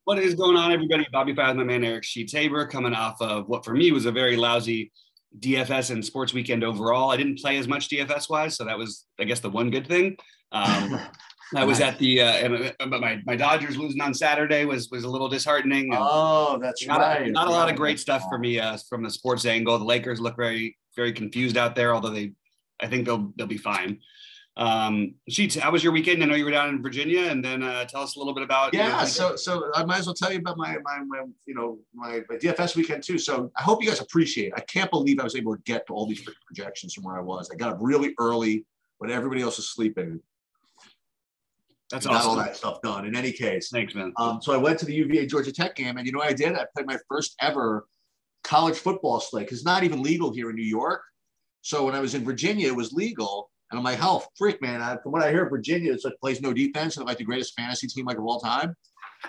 What is going on, everybody? BobbyFi with my man Eric Sheets Haber, coming off of what for me was a very lousy DFS and sports weekend overall. I didn't play as much DFS wise, so that was, I guess, the one good thing. I was at the but my Dodgers losing on Saturday was a little disheartening. Oh, that's right. Not a lot of great stuff for me from the sports angle. The Lakers look very, very confused out there, although I think they'll be fine. Sheets, how was your weekend? I know you were down in Virginia, and then tell us a little bit about. Yeah, so I might as well tell you about my DFS weekend too. So I hope you guys appreciate it. I can't believe I was able to get to all these projections from where I was. I got up really early when everybody else was sleeping. That's awesome. Got all that stuff done. In any case, thanks, man. So I went to the UVA Georgia Tech game, and you know what I did? I played my first ever college football slate because it's not even legal here in New York. So when I was in Virginia, it was legal. And I'm like, hell, freak, man. From what I hear, Virginia is like plays no defense and like the greatest fantasy team like of all time.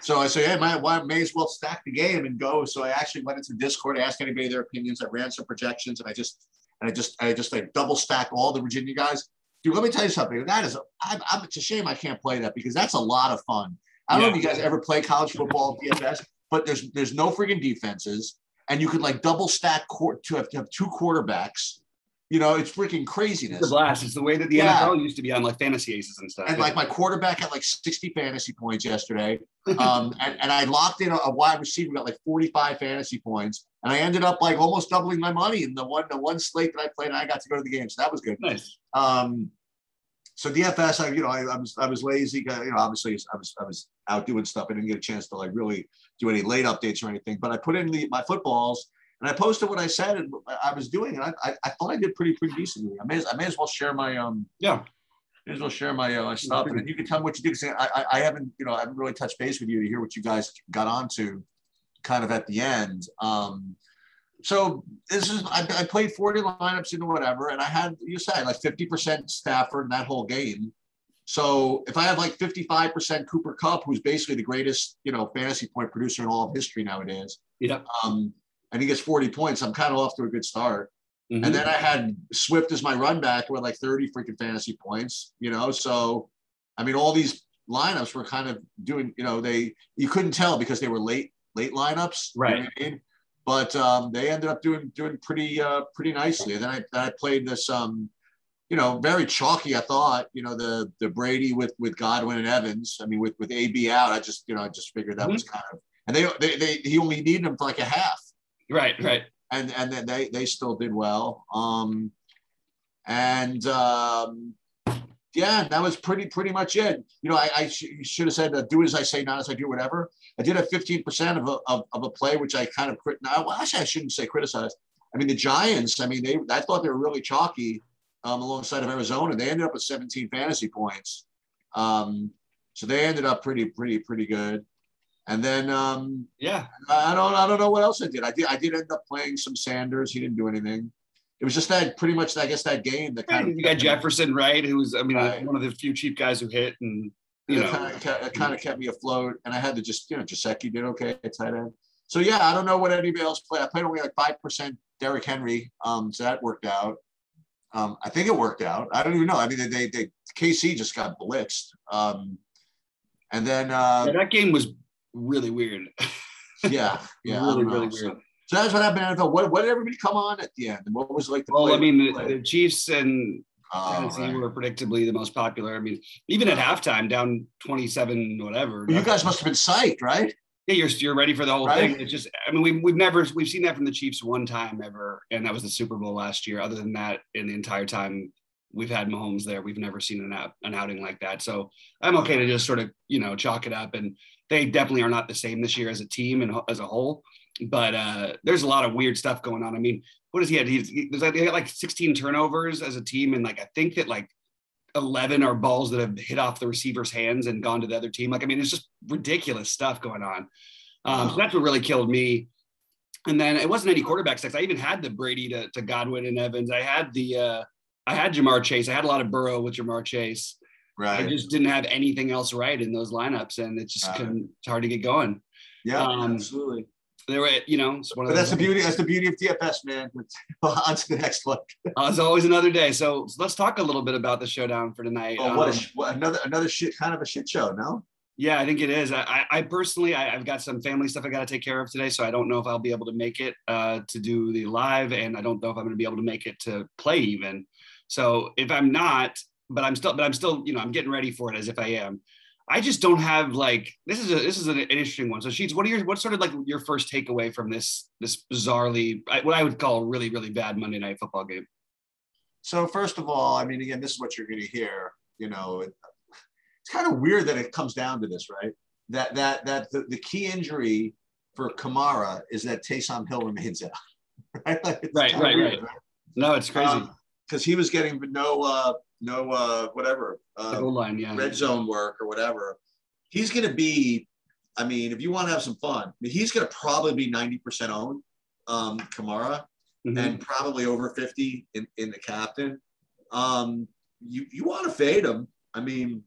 So I say, hey, I may as well stack the game and go. So I actually went into Discord, asked anybody their opinions. I ran some projections, and I just like double stack all the Virginia guys. Dude, let me tell you something. It's a shame I can't play that because that's a lot of fun. I don't know if you guys ever play college football DFS, but there's no freaking defenses, and you could like double stack to have two quarterbacks. You know, it's freaking craziness. It's a blast. It's the way that the NFL used to be on like fantasy aces and stuff. And like my quarterback had like 60 fantasy points yesterday. And I locked in a wide receiver, got like 45 fantasy points. And I ended up like almost doubling my money in the one slate that I played, and I got to go to the game. So that was good. Nice. So DFS, I was lazy. Obviously I was out doing stuff. I didn't get a chance to like really do any late updates or anything. But I put in my footballs. And I posted what I said and I was doing, and I thought I did pretty decently. I may as well share my my stuff, and then you can tell me what you do. Because I haven't really touched base with you to hear what you guys got onto, kind of at the end. So this is I played 40 lineups into whatever, and I had like 50% Stafford in that whole game. So if I have like 55% Cooper Kupp, who's basically the greatest fantasy point producer in all of history nowadays. Yeah. And he gets 40 points, I'm kind of off to a good start. Mm-hmm. And then I had Swift as my run back with like 30 freaking fantasy points, So, I mean, all these lineups were kind of doing, you couldn't tell because they were late lineups. Right. You know what I mean? But they ended up doing pretty nicely. And then I played this, very chalky, I thought, the Brady with Godwin and Evans. I mean, with AB out, I just figured that was kind of, and he only needed him for like a half. Right. And then they still did well. That was pretty much it. I should have said, do as I say, not as I do, whatever. I did have 15% of a play, which I kind of actually I shouldn't say criticize. I mean, the Giants, I thought they were really chalky alongside of Arizona. They ended up with 17 fantasy points. So they ended up pretty good. And then, I don't know what else I did. I did end up playing some Sanders. He didn't do anything. It was just that pretty much, I guess, that game that kind of. You got Jefferson, right? Who was, one of the few cheap guys who hit, and it kind of kept me afloat. And I had to just, Gesicki did okay at tight end. So I don't know what anybody else played. I played only like 5% Derrick Henry. So that worked out. I think it worked out. I don't even know. I mean, they KC just got blitzed. And then that game was really weird. Yeah. really weird. So that's what happened in NFL. What did everybody come on at the end? And what was like the the Chiefs and Tennessee were predictably the most popular. I mean, even at halftime, down 27, whatever. Well, you guys must have been psyched, right? Yeah, you're ready for the whole thing. It's just, we've seen that from the Chiefs one time ever, and that was the Super Bowl last year. Other than that, in the entire time we've had Mahomes there, we've never seen an outing like that. So I'm okay to just sort of, chalk it up. And they definitely are not the same this year as a team and as a whole. But there's a lot of weird stuff going on. I mean, what does he have? He had like 16 turnovers as a team. And like, I think that like 11 are balls that have hit off the receiver's hands and gone to the other team. Like, I mean, it's just ridiculous stuff going on. So that's what really killed me. And then it wasn't any quarterback sacks. I even had the Brady to Godwin and Evans. I had I had Jamar Chase. I had a lot of Burrow with Jamar Chase. Right. I just didn't have anything else right in those lineups, and it just it's hard to get going. Yeah, absolutely. There were, it's one of that's the beauty. That's the beauty of DFS, man. On to the next one. It's always another day. So let's talk a little bit about the showdown for tonight. Oh, another shit, kind of a shit show, no? Yeah, I think it is. I personally, I've got some family stuff I got to take care of today, so I don't know if I'll be able to make it to do the live, and I don't know if I'm going to be able to make it to play even. So if I'm not, but I'm still, I'm getting ready for it as if I am. I just don't have like this is an interesting one. So Sheets, what's sort of like your first takeaway from this bizarrely what I would call a really really bad Monday Night Football game? So first of all, I mean, again, this is what you're going to hear. It's kind of weird that it comes down to this, right? That the key injury for Kamara is that Taysom Hill remains out. Right? Like, right. No, it's crazy. Because he was getting no whatever the goal line, yeah, red zone work or whatever. He's going to be. I mean, if you want to have some fun, he's going to probably be 90% owned, Kamara, and probably over 50 in the captain. You want to fade him. I mean,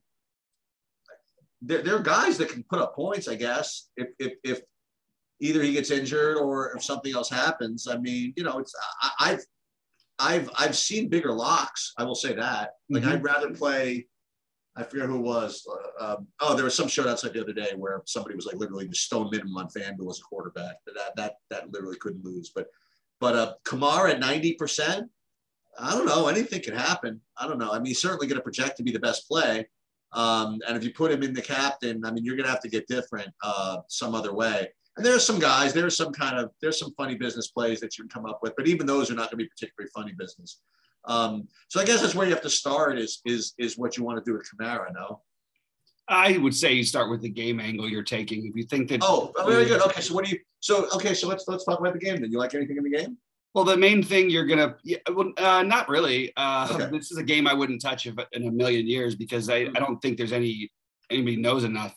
there are guys that can put up points, I guess, if either he gets injured or if something else happens. I mean, it's I've seen bigger locks. I will say that. Like I'd rather play. I forget who it was. There was some showdown site the other day where somebody was like literally the stone minimum on FanDuel as a quarterback. That literally couldn't lose. But Kamara at 90%. I don't know. Anything can happen. I don't know. I mean, he's certainly going to project to be the best play. And if you put him in the captain, I mean, you're going to have to get different some other way. And there's some guys, there's some funny business plays that you can come up with, but even those are not going to be particularly funny business. So I guess that's where you have to start is what you want to do with Kamara, no? I would say you start with the game angle you're taking. If you think that. Oh, very good. Okay. So so let's talk about the game then. You like anything in the game? Well, the main thing you're going to, not really. Okay. This is a game I wouldn't touch in a million years because I don't think there's anybody knows enough.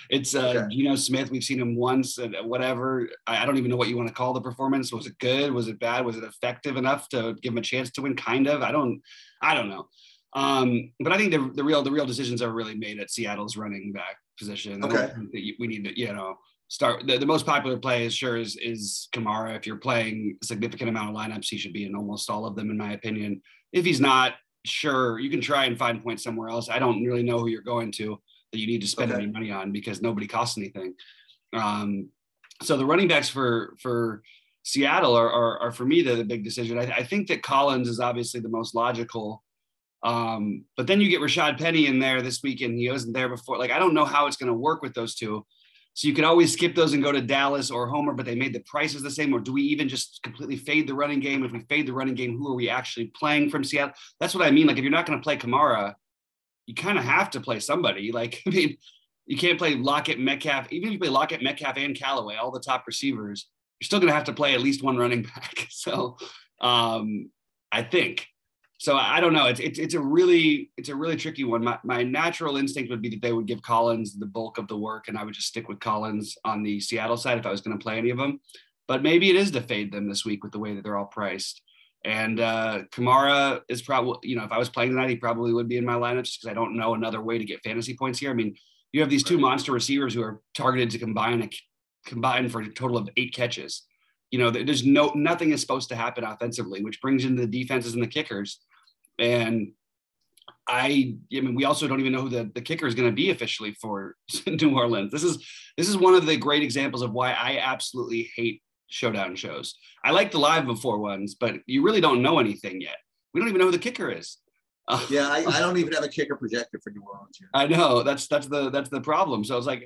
It's Geno Smith. We've seen him once and whatever. I don't even know what you want to call the performance. Was it good? Was it bad? Was it effective enough to give him a chance to win? Kind of. I don't know. But I think the real decisions are really made at Seattle's running back position. Okay. I don't think that we need to, start. The most popular play is Kamara. If you're playing a significant amount of lineups, he should be in almost all of them, in my opinion. If he's not, sure, you can try and find points somewhere else. I don't really know who you're going to that you need to spend any money on because nobody costs anything. So the running backs for Seattle are for me, the big decision. I think that Collins is obviously the most logical. But then you get Rashad Penny in there this weekend. He wasn't there before. Like, I don't know how it's going to work with those two. So you could always skip those and go to Dallas or Homer, but they made the prices the same. Or do we even just completely fade the running game? If we fade the running game, who are we actually playing from Seattle? That's what I mean. Like, if you're not going to play Kamara, you kind of have to play somebody. Like, I mean, you can't play Lockett, Metcalf. Even if you play Lockett, Metcalf, and Callaway, all the top receivers, you're still going to have to play at least one running back. So I think. So I don't know. It's a really tricky one. My natural instinct would be that they would give Collins the bulk of the work, and I would just stick with Collins on the Seattle side if I was going to play any of them. But maybe it is to fade them this week with the way that they're all priced. And Kamara is probably, if I was playing tonight, he probably would be in my lineup just because I don't know another way to get fantasy points here. I mean, you have these two monster receivers who are targeted to combine for a total of 8 catches. There's nothing is supposed to happen offensively, which brings in the defenses and the kickers. And I mean, we also don't even know who the kicker is going to be officially for New Orleans. This is one of the great examples of why I absolutely hate Showdown shows. I like the live before ones, but you really don't know anything yet. We don't even know who the kicker is. Yeah, I don't even have a kicker projected for New Orleans here. I know that's the problem. So I was like,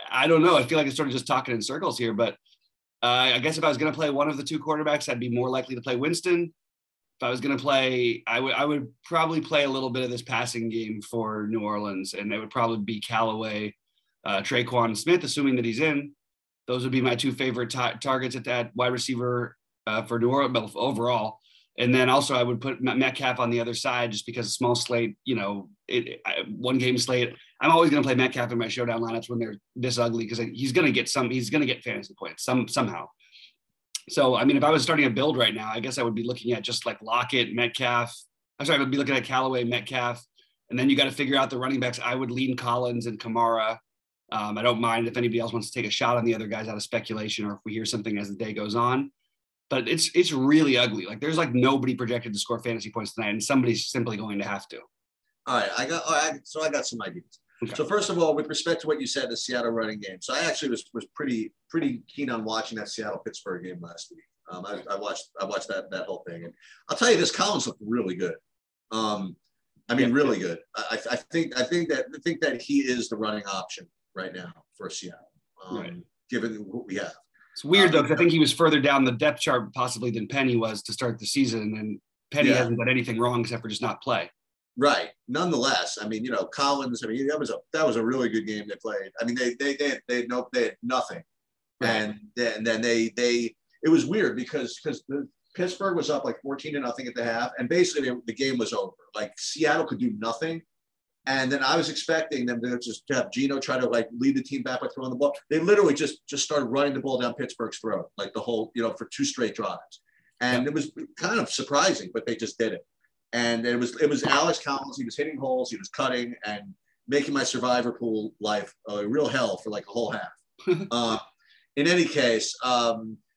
I don't know. I feel like it's sort of just talking in circles here, but I guess if I was going to play one of the two quarterbacks, I'd be more likely to play Winston. If I was going to play, I would probably play a little bit of this passing game for New Orleans, and it would probably be Callaway, Traquan Smith, assuming that he's in. Those would be my two favorite targets at that wide receiver for New Orleans overall. And then also I would put Metcalf on the other side just because small slate, one game slate. I'm always going to play Metcalf in my Showdown lineups when they're this ugly because he's going to get fantasy points somehow. So, I mean, if I was starting a build right now, I guess I would be looking at just like Lockett, Metcalf. I would be looking at Callaway, Metcalf. And then you got to figure out the running backs. I would lean Collins and Kamara. I don't mind if anybody else wants to take a shot on the other guys out of speculation or if we hear something as the day goes on. But it's really ugly. Like, there's like nobody projected to score fantasy points tonight, and somebody's simply going to have to. All right. I got some ideas. Okay. So first of all, with respect to what you said, the Seattle running game. So I actually was pretty keen on watching that Seattle Pittsburgh game last week. I watched that whole thing, and I'll tell you, this Collins looked really good. Really good. I think that he is the running option right now for Seattle, given what we have. It's weird though, because I think he was further down the depth chart possibly than Penny was to start the season, and Penny hasn't done anything wrong except for just not play. Right. Nonetheless, Collins. That was a really good game they played. They had nothing, right. And then it was weird because the Pittsburgh was up like 14-0 at the half, and basically the game was over. Like Seattle could do nothing, and then I was expecting them to just have Geno try to like lead the team back by throwing the ball. They literally just started running the ball down Pittsburgh's throat, like the whole for 2 straight drives, and it was kind of surprising, but they just did it. And it was Alex Collins. He was hitting holes, he was cutting, and making my survivor pool life a real hell for like a whole half. In any case,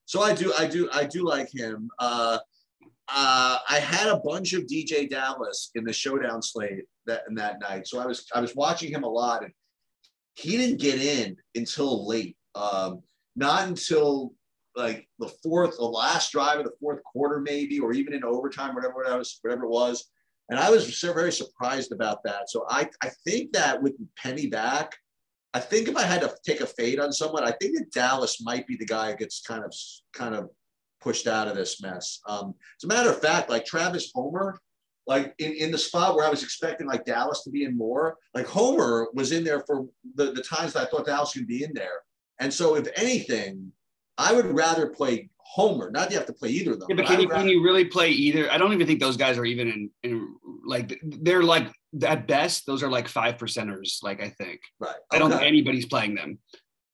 so I do like him. I had a bunch of DJ Dallas in the Showdown slate that night, so I was watching him a lot, and he didn't get in until late. Not until like the last drive of the fourth quarter, maybe, or even in overtime, whatever it was. And I was very surprised about that. So I think that with Penny back, I think if I had to take a fade on someone, I think that Dallas might be the guy who gets kind of pushed out of this mess. As a matter of fact, like Travis Homer, like in the spot where I was expecting like Dallas to be in more, like Homer was in there for the times that I thought Dallas could be in there. And so if anything, I would rather play Homer. Not that you have to play either of them. Yeah, but can you really play either? I don't even think those guys are even in like, they're like, at best, those are like 5%ers, like I think. Right. Okay. I don't think anybody's playing them.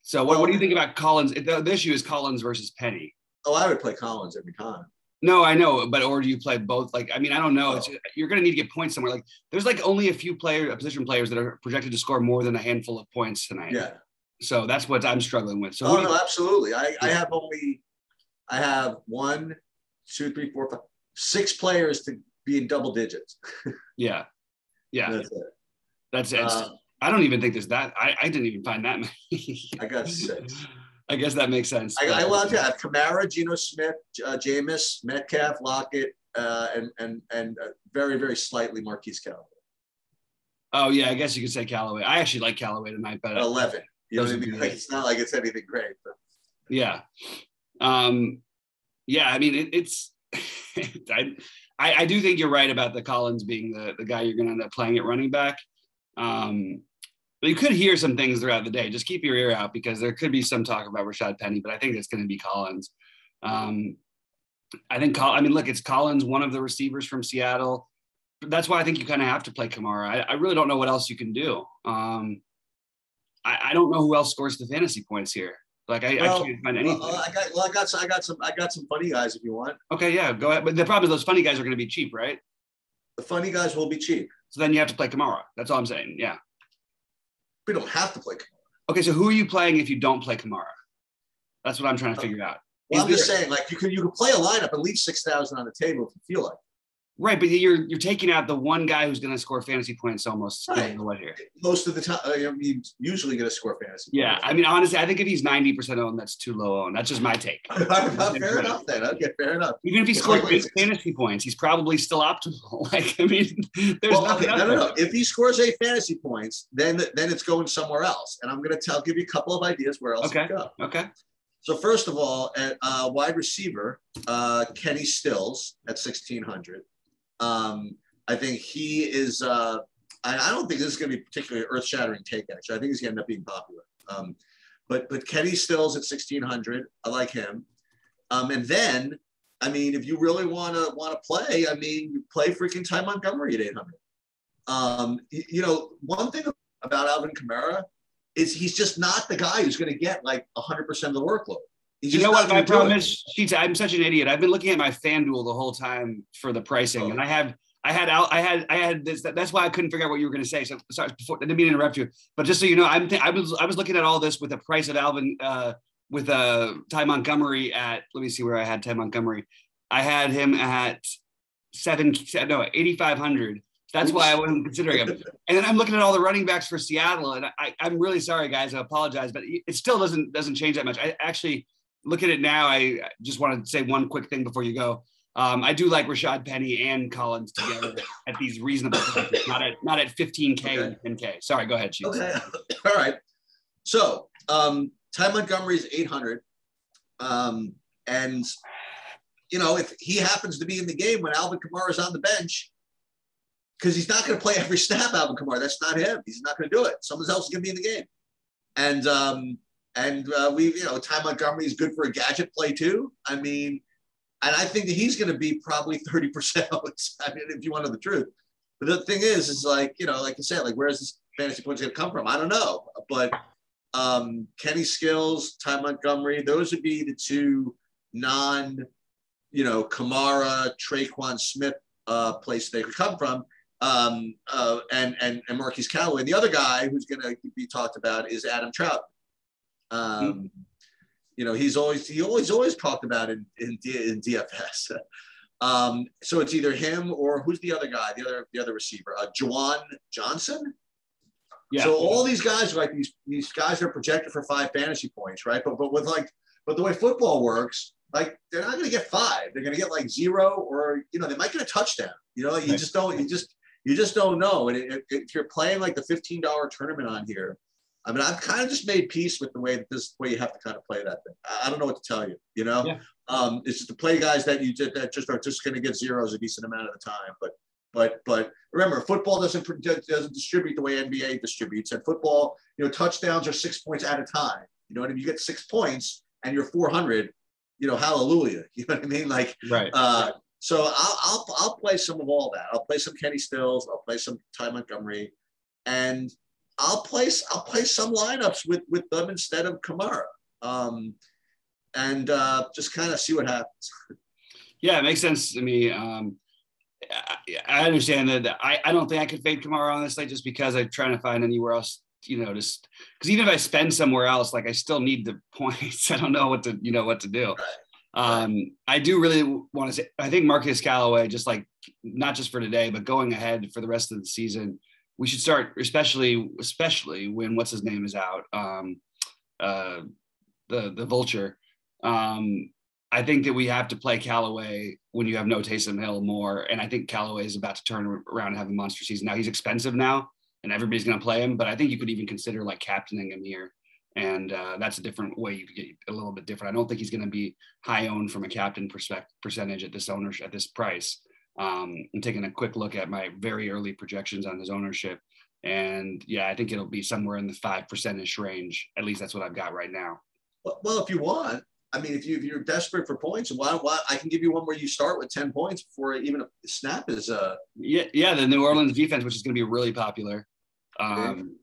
So what do you think about Collins? The issue is Collins versus Penny. Oh, I would play Collins every time. No, I know, but or do you play both? Like, I don't know. You're going to need to get points somewhere. Like, there's like only a few position players that are projected to score more than a handful of points tonight. Yeah. So that's what I'm struggling with. So no, absolutely. I have 1, 2, 3, 4, 5, 6 players to be in double digits. Yeah. That's it. I don't even think there's that. I didn't even find that many. I got 6. I guess that makes sense. I have Kamara, Geno Smith, Jameis, Metcalf, Lockett, and very, very slightly Marquise Callaway. Oh yeah, I guess you could say Callaway. I actually like Callaway tonight, but 11. You know what I mean? Like, it's not like it's anything great. But. Yeah. It's I do think you're right about the Collins being the guy you're going to end up playing at running back. But you could hear some things throughout the day. Just keep your ear out because there could be some talk about Rashad Penny, but I think it's going to be Collins. Look, it's Collins, one of the receivers from Seattle. That's why I think you kind of have to play Kamara. I really don't know what else you can do. I don't know who else scores the fantasy points here. Like I can't find anything. I got some funny guys if you want. Okay, yeah, go ahead. But the problem is those funny guys are going to be cheap, right? The funny guys will be cheap. So then you have to play Kamara. That's all I'm saying. Yeah. We don't have to play Kamara. Okay, so who are you playing if you don't play Kamara? That's what I'm trying to figure out. Well, I'm just saying, like you could play a lineup and leave 6,000 on the table if you feel like. Right, but you're taking out the one guy who's going to score fantasy points almost. Right. Here. Most of the time, he's usually going to score fantasy points. Yeah, honestly, I think if he's 90% owned, that's too low owned. That's just my take. Fair enough then. Okay, fair enough. Even if he scores fantasy points, he's probably still optimal. There's nothing. No. If he scores 8 fantasy points, then it's going somewhere else. And I'm going to give you a couple of ideas where else to go. Okay. So first of all, at wide receiver, Kenny Stills at 1,600. I think he is. I don't think this is going to be particularly earth-shattering take. Actually, I think he's going to end up being popular. But Kenny Stills at 1,600. I like him. And then, if you really want to play, you play freaking Ty Montgomery at 800. One thing about Alvin Kamara is he's just not the guy who's going to get like 100% of the workload. You know what my problem is? I'm such an idiot. I've been looking at my FanDuel the whole time for the pricing, and I had this. That's why I couldn't figure out what you were going to say. So sorry, I didn't mean to interrupt you. But just so you know, I was looking at all this with the price of Alvin with Ty Montgomery at. Let me see where I had Ty Montgomery. I had him at 8,500. That's why I wasn't considering him. And then I'm looking at all the running backs for Seattle, and I'm really sorry, guys. I apologize, but it still doesn't change that much. I actually look at it now. I just want to say one quick thing before you go. I do like Rashad Penny and Collins together at these reasonable prices, not at 15K and 10K. Sorry, go ahead, Sheets. Okay, all right. So Ty Montgomery's 800, and if he happens to be in the game when Alvin Kamara is on the bench, because he's not going to play every snap, Alvin Kamara. That's not him. He's not going to do it. Someone else is going to be in the game. And Ty Montgomery is good for a gadget play too. I mean, and I think that he's going to be probably 30% I mean, if you want to know the truth. But the thing is like, like you said, like, where's this fantasy points going to come from? I don't know. But Kenny Stills, Ty Montgomery, those would be the two Kamara, Traquan Smith place they could come from. And Marquise Callaway. The other guy who's going to be talked about is Adam Trout. He's always talked about in DFS. So it's either him or who's the other guy, the other receiver, Juwan Johnson. Yeah. So all these guys are like these guys are projected for 5 fantasy points, right? But the way football works, like, they're not going to get 5. They're going to get like 0, or they might get a touchdown. You just don't know. And if you're playing like the $15 tournament on here, I mean, I've kind of just made peace with the way you have to kind of play that thing. I don't know what to tell you. Yeah. It's just to play guys that just are just going to get zeros a decent amount of the time. But remember, football doesn't distribute the way NBA distributes. And football, touchdowns are 6 points at a time. You know what I mean? You get 6 points and you're 400. Hallelujah. You know what I mean? Like, right. So I'll play some of all that. I'll play some Kenny Stills. I'll play some Ty Montgomery, and I'll play some lineups with them instead of Kamara, and just kind of see what happens. Yeah, it makes sense to me. I understand that. I don't think I could fade Kamara on this slate just because I'm trying to find anywhere else. Just because even if I spend somewhere else, like, I still need the points. I don't know what to do. Right. I do really want to say, I think Marcus Callaway, just like, not just for today, but going ahead for the rest of the season, we should start, especially when what's his name is out, the Vulture. I think that we have to play Callaway when you have no Taysom Hill more, and I think Callaway is about to turn around and have a monster season. Now, he's expensive now, and everybody's going to play him, but I think you could even consider like captaining him here. And that's a different way you could get a little bit different. I don't think he's going to be high owned from a captain percentage at this price. I'm taking a quick look at my very early projections on his ownership. And yeah, I think it'll be somewhere in the 5% range. At least that's what I've got right now. Well, if you want, I mean, if you're desperate for points, why I can give you one where you start with 10 points before even a snap is Yeah, the New Orleans defense, which is going to be really popular. I'm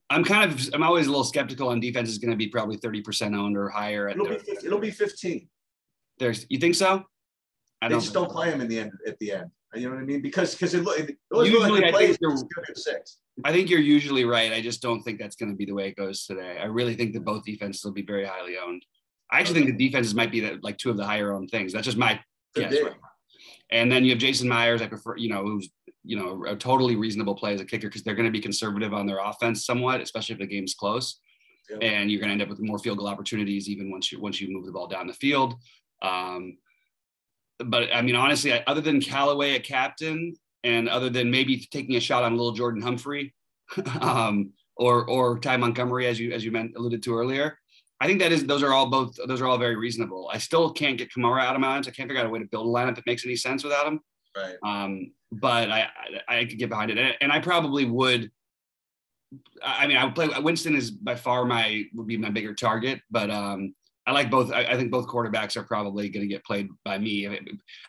always a little skeptical on defense is going to be probably 30% owned or higher. It'll be 15. You think so? They just don't play him at the end. You know what I mean? Because it usually like I think 6. I think you're usually right. I just don't think that's going to be the way it goes today. I really think that both defenses will be very highly owned. I actually think the defenses might be like two of the higher owned things. That's just my guess. Right? And then you have Jason Myers. I prefer, who's a totally reasonable play as a kicker because they're going to be conservative on their offense somewhat, especially if the game's close. Yep. And you're going to end up with more field goal opportunities even once you move the ball down the field. But I mean, honestly, other than Callaway at captain, and other than maybe taking a shot on little Jordan Humphrey, or Ty Montgomery, as you alluded to earlier, I think those are all very reasonable. I still can't get Kamara out of my lineups. I can't figure out a way to build a lineup that makes any sense without him. Right. But I could get behind it, and I probably would. I mean, I would play. Winston is by far would be my bigger target, but I like both. I think both quarterbacks are probably going to get played by me.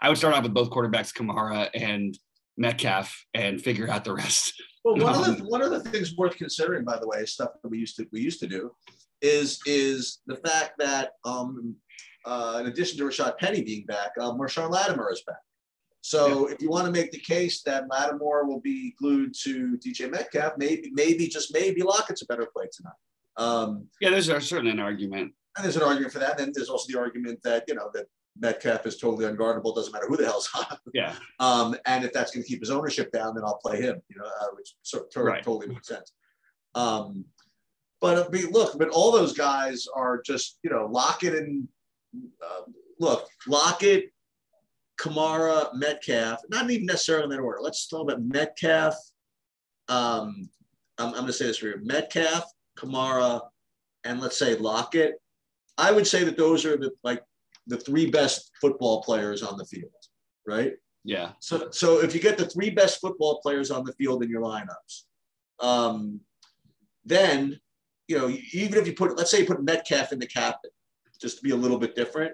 I would start off with both quarterbacks, Kamara and Metcalf, and figure out the rest. Well, one of the things worth considering, by the way, stuff that we used to do, is the fact that in addition to Rashad Penny being back, Marshawn Lattimore is back. So if you want to make the case that Lattimore will be glued to DJ Metcalf, maybe Lockett's a better play tonight. There's certainly an argument. And there's an argument for that. And then there's also the argument that Metcalf is totally unguardable. Doesn't matter who the hell's on. Yeah. And if that's going to keep his ownership down, then I'll play him. Which totally makes sense. But look, all those guys are just Lockett and Lockett, Kamara, Metcalf. Not even necessarily in that order. Let's talk about Metcalf. I'm going to say this for you: Metcalf, Kamara, and let's say Lockett. I would say that those are the three best football players on the field, right? Yeah. So if you get the three best football players on the field in your lineups, then even if you let's say you put Metcalf in the captain, just to be a little bit different.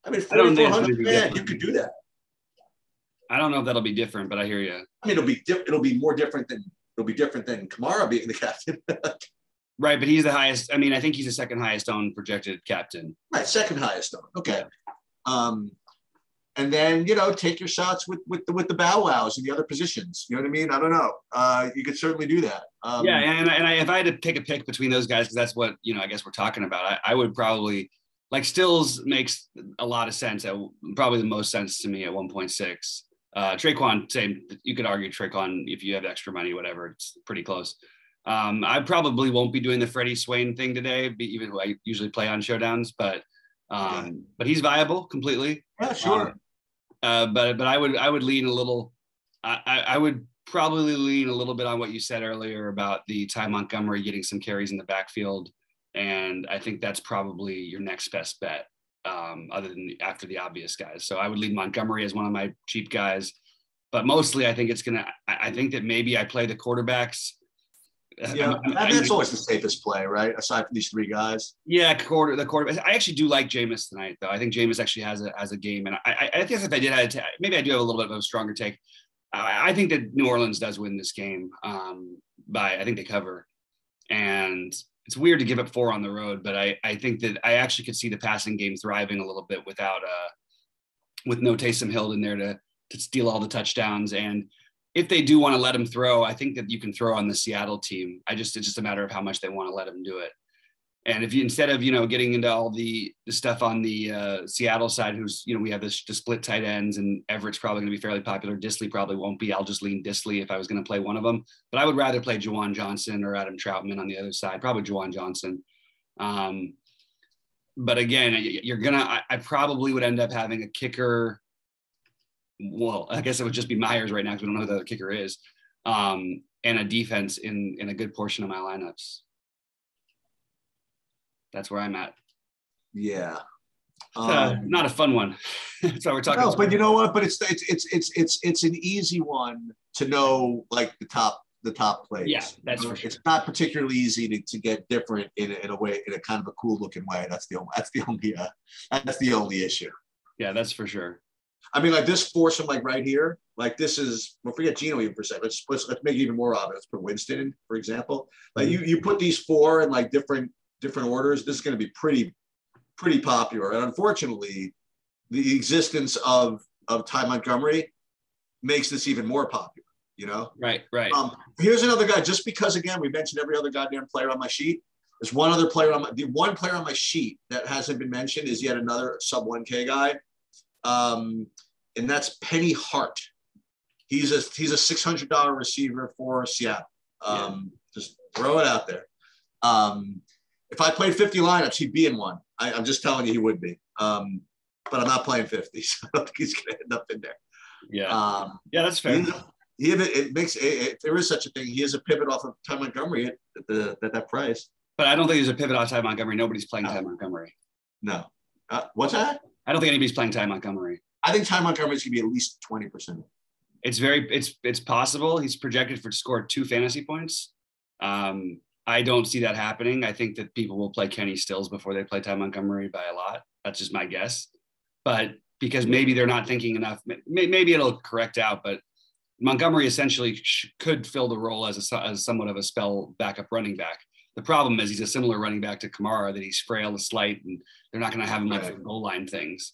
I mean, 4,400 man, you could do that. I don't know if that'll be different, but I hear you. I mean, it'll be more different than Kamara being the captain. Right, but he's the highest. I mean, I think he's the second highest owned projected captain. Right, second highest owned. Okay. Yeah. And then take your shots with the bow wows in the other positions. You know what I mean? I don't know. You could certainly do that. Yeah, and if I had to pick a pick between those guys, because that's what I guess we're talking about. I would probably Stills makes a lot of sense. Probably the most sense to me at 1.6. Traquan, same. You could argue Traquan if you have extra money, whatever. It's pretty close. I probably won't be doing the Freddie Swain thing today, even though I usually play on showdowns, but he's viable completely. Yeah, sure. But I would lean a little. I would probably lean a little bit on what you said earlier about the Ty Montgomery getting some carries in the backfield, and I think that's probably your next best bet, other than after the obvious guys. So I would leave Montgomery as one of my cheap guys, but mostly I think I think that maybe I play the quarterbacks. Yeah, that's always the safest play, right? Aside from these three guys. Yeah, the quarterback. I actually do like Jameis tonight, though. I think Jameis actually has a game, and I think if I did, maybe I do have a little bit of a stronger take. I think that New Orleans does win this game. I think they cover, and it's weird to give up 4 on the road, but I think that I actually could see the passing game thriving a little bit with no Taysom Hill in there to steal all the touchdowns. And if they do want to let him throw, I think that you can throw on the Seattle team. It's just a matter of how much they want to let him do it. And if you, instead of, getting into all the stuff on the Seattle side, we have the split tight ends, and Everett's probably going to be fairly popular. Disley probably won't be. I'll just lean Disley if I was going to play one of them, but I would rather play Juwan Johnson or Adam Troutman on the other side, probably Juwan Johnson. But again, I probably would end up having a kicker. Well, I guess it would just be Myers right now because we don't know who the other kicker is, and a defense in a good portion of my lineups. That's where I'm at. Yeah, not a fun one. So we're talking. No, but you know what? But it's an easy one to know, like the top plays. Yeah, that's for sure. It's not particularly easy to get different in a way, in a kind of a cool looking way. That's the only issue. Yeah, that's for sure. I mean, like this foursome, like right here, like this is. Well, forget Geno even for a second. Let's make it even more obvious. Let's put Winston in, for example. Like you put these 4 in like different orders. This is going to be pretty popular. And unfortunately, the existence of Ty Montgomery makes this even more popular. Right. Here's another guy. Just because, again, we mentioned every other goddamn player on my sheet. There's one other player the one player on my sheet that hasn't been mentioned is yet another sub 1K guy. And that's Penny Hart. He's a $600 receiver for Seattle. Just throw it out there. If I played 50 lineups, he'd be in one. I'm just telling you, he would be. But I'm not playing 50, so I don't think he's going to end up in there. Yeah. That's fair. If there is such a thing, he is a pivot off of Ty Montgomery at that price. But I don't think there's a pivot off Ty Montgomery. Nobody's playing Ty Montgomery. No. What's that? I don't think anybody's playing Ty Montgomery. I think Ty Montgomery is going to be at least 20%. It's possible. He's projected to score 2 fantasy points. I don't see that happening. I think that people will play Kenny Stills before they play Ty Montgomery by a lot. That's just my guess. But because maybe they're not thinking enough, maybe it'll correct out. But Montgomery essentially could fill the role as somewhat of a spell backup running back. The problem is he's a similar running back to Kamara, that he's frail, slight, and they're not going to have him like for goal line things.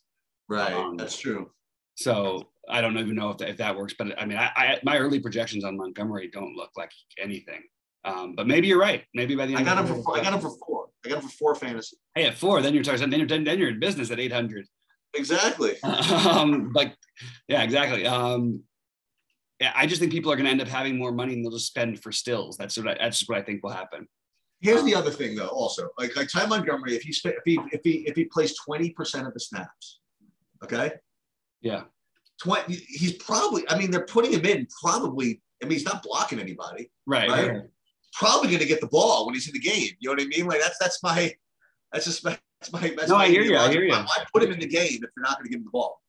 Right, that's true. So I don't even know if that works. But I mean, my early projections on Montgomery don't look like anything. But maybe you're right. Maybe by the end, I got him for 4. I got him for 4 fantasy. Hey, at 4, then you're talking. Then you're in business at 800. Exactly. Like, yeah, exactly. Yeah, I just think people are going to end up having more money and they'll just spend for stills. That's just what I think will happen. Here's the other thing, though. Also, like Ty Montgomery, if he plays 20% of the snaps, okay, yeah, 20, he's probably. I mean, they're putting him in probably. I mean, he's not blocking anybody, right? Probably going to get the ball when he's in the game. You know what I mean? Like that's just my. No, I hear you. I hear you. Why put him in the game if you're not going to give him the ball?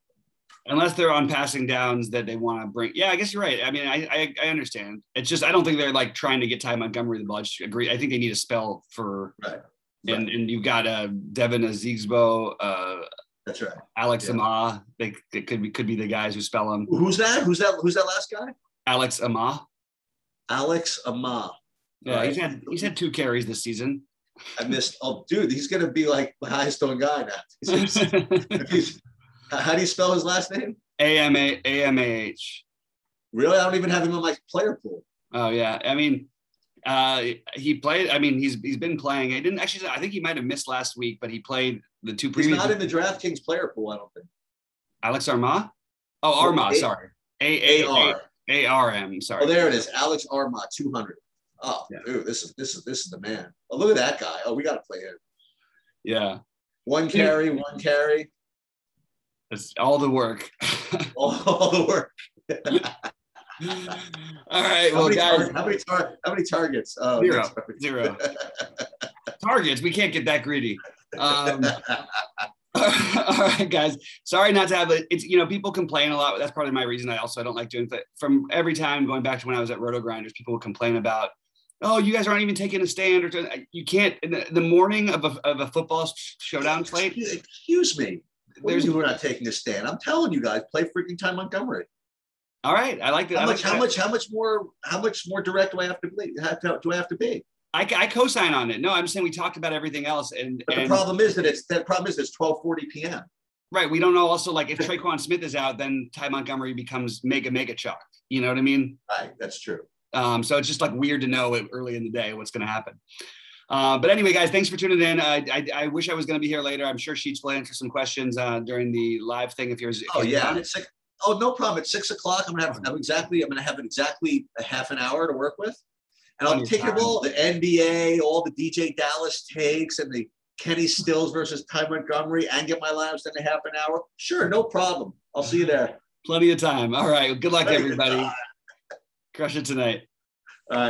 Unless they're on passing downs that they want to bring. Yeah, I guess you're right. I mean, I understand. It's just I don't think they're like trying to get Ty Montgomery the ball. I just agree. I think they need a spell for right. And you've got Devin Azigbo, that's right. Alex Amah. They could be the guys who spell them. Who's that last guy? Alex Amah. Alex Amah. Yeah, right. He's had 2 carries this season. I missed. Oh, dude, he's gonna be like the highest owned guy now. How do you spell his last name? Amah. Really? I don't even have him on my player pool. Oh yeah. I mean, he played. I mean, he's been playing. He didn't actually. I think he might have missed last week, but he played the 2 previous. He's not in the DraftKings player pool. I don't think. Alex Armah. Oh, Armah. Sorry. ARM. Sorry. Oh, there it is. Alex Armah, 200. Oh, yeah. Dude, this is the man. Oh, look at that guy. Oh, we got to play him. Yeah. One carry. It's all the work. all the work. All right. Well, guys, how many targets? Oh, zero. Targets. We can't get that greedy. All right, guys. Sorry not to have it. It's people complain a lot. That's probably my reason. I don't like doing it. From every time going back to when I was at Roto Grinders, people would complain about, oh, you guys aren't even taking a stand, or you can't in the morning of a football showdown slate. Excuse me. We're not taking a stand. I'm telling you guys, play freaking Ty Montgomery. All right, I like that. How much more direct do I have to be? Do I have to be? I co-sign on it. No, I'm saying we talked about everything else, but the problem is that it's 12:40 p.m. Right. We don't know. Also, like if Traquan Smith is out, then Ty Montgomery becomes mega chalk. You know what I mean? Right. That's true. So it's just like weird to know early in the day what's going to happen. But anyway, guys, thanks for tuning in. I wish I was going to be here later. I'm sure Sheets will answer some questions during the live thing. If you're no problem. At 6 o'clock, I'm going to have exactly a half an hour to work with. And I'll take all the NBA, all the DJ Dallas takes, and the Kenny Stills versus Ty Montgomery, and get my lineups in a half an hour. Sure, no problem. I'll see you there. Plenty of time. All right. Good luck, everybody. Crush it tonight. All right.